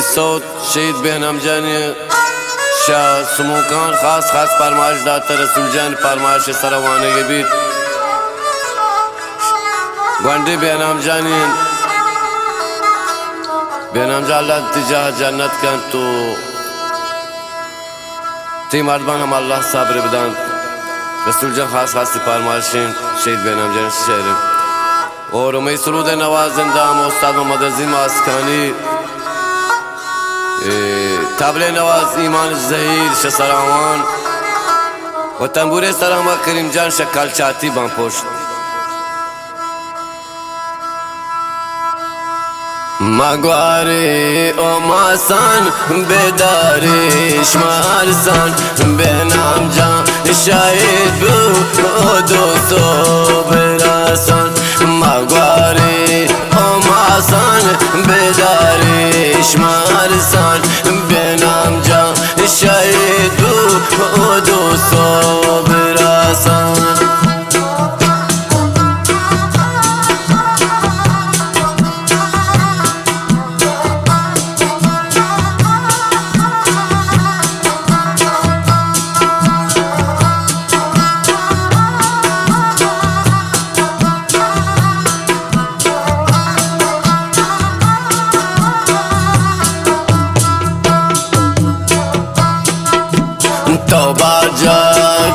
صوت شهید بهنام جانی شاه سموکان خاص فرمایش داتا رسول جان فرمایش سروانه بیت گوانڈی بهنام جانی بهنام جان اللہ تجاه جنت کن تو تی مردمان هم الله صبر بدن رسول جان خاص فرمایشین شهید بهنام جانی شهریم اور می سرود نوازنده استاد محمد عظیم آسکانی طبل نواز ایمان زهیر شسراوان و تنبور سلام کریم جان شکل چاتی بان پشت مگواری او ماسان بیداریش مارسان بهنام جان شهید بو دوستو براسان مگواری او ماسان بیداریش مارسان بهنام جان شهید بو دوستو براسان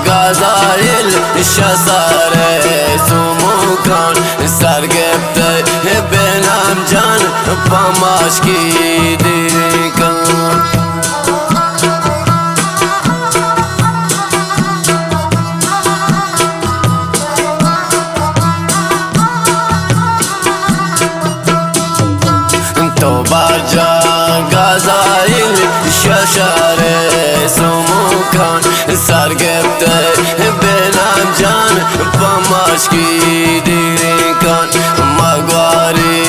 Gazayil şasare sumukan sergepte Behnam can pamaşki dirikan Tobarca Gazayil şaşare sumukan sargepte Behnam can pamaşki dirikan magwari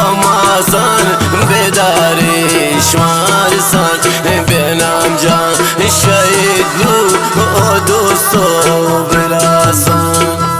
amasan bedariş marsan Behnam can şehit bu dostu belasan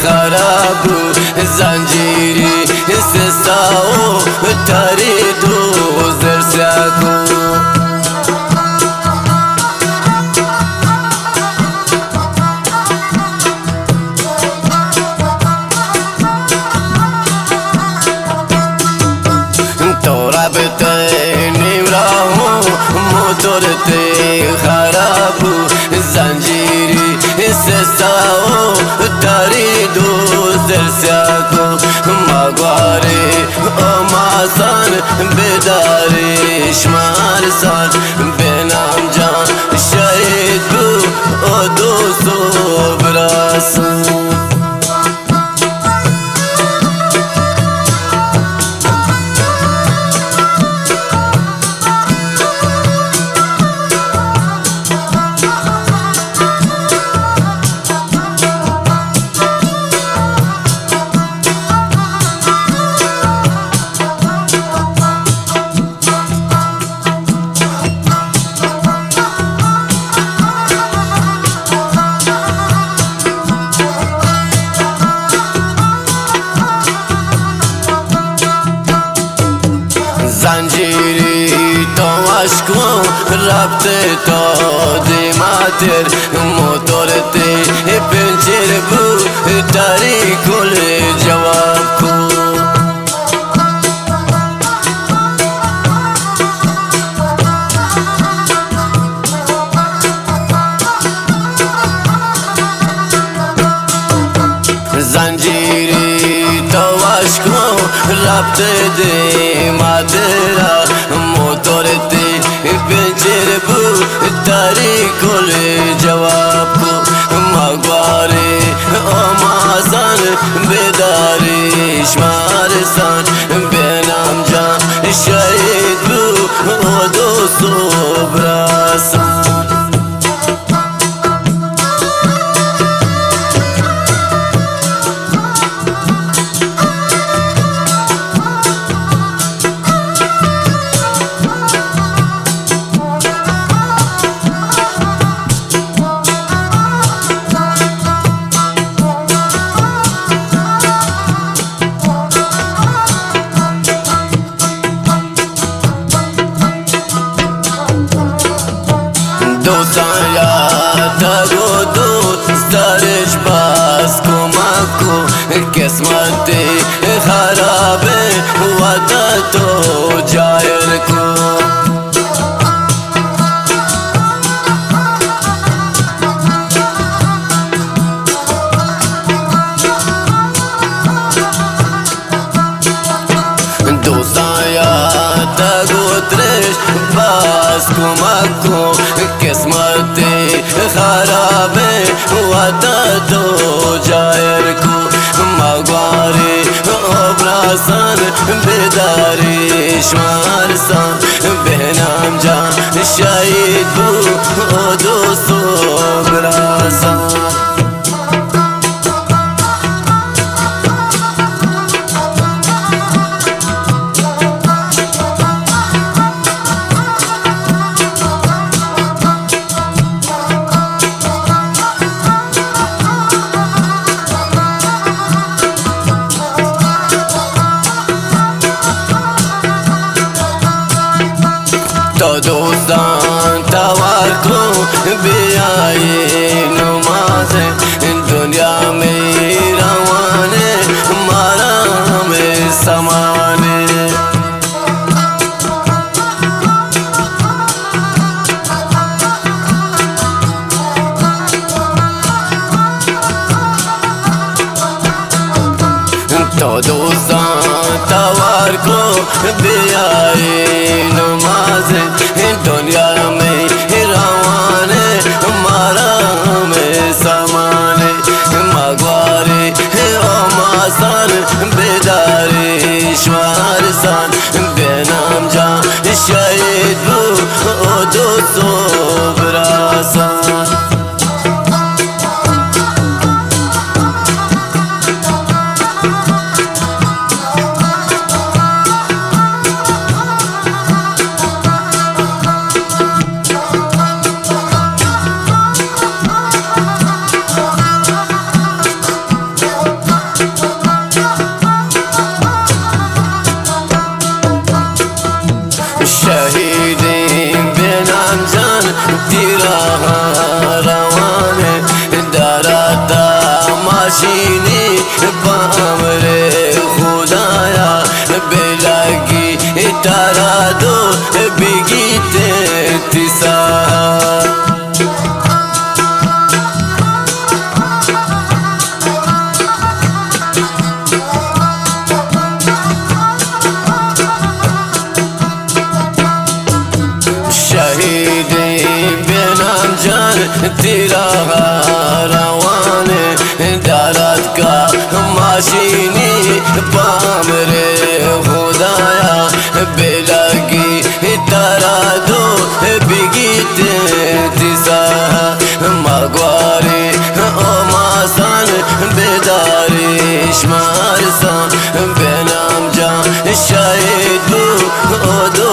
خرابو زنجیری سساو تاریدو زرساکو تورابته نیمراو موتورته خرابو زنجیری سساو تاریدو زرساکو مگواری او ماسان بیداریش مارسان بهنام جان شهید بو دوستو براسان زنجیری تو عشقم رفته تا دیماتر موتورتی پنچر بو تاری کل جواب کو زنجیری تو عشقم رفته دی مادرم شمارستان بینم جان شهید بو و دو صبرستان دوستان یاد و دوست دارش باز کمک کن قسمتی خرابه و تو جایل کن دوستان یاد گوترش باز کمک کن قسمتی خرابه و تو جایر کو مگواری ابراسان بداری شمارستان بینم جان شهید بو و دو صبرستان تو دوستان توار کو بیائی نماز دنیا میں روانے مارا میں سمانے تو دوستان توار کو بیائی نماز دنیا میں روانے مارا میں سمانے مگواری او ماسان بیداری شمارستان بینم جان شهید بو و دو صبرستان شهیدی بینم جان تیرا روانه دارد ماشینی بامر خدایا بلگی تارا دو بگیت تیسا شهیدی بینم جان تیرا روانه دارد کا ماشینی بامر خدایا بلگی تارا دو بگیت تیسا مگواری او ماسان بیداری شمارستان بینم جان شهید بو و دو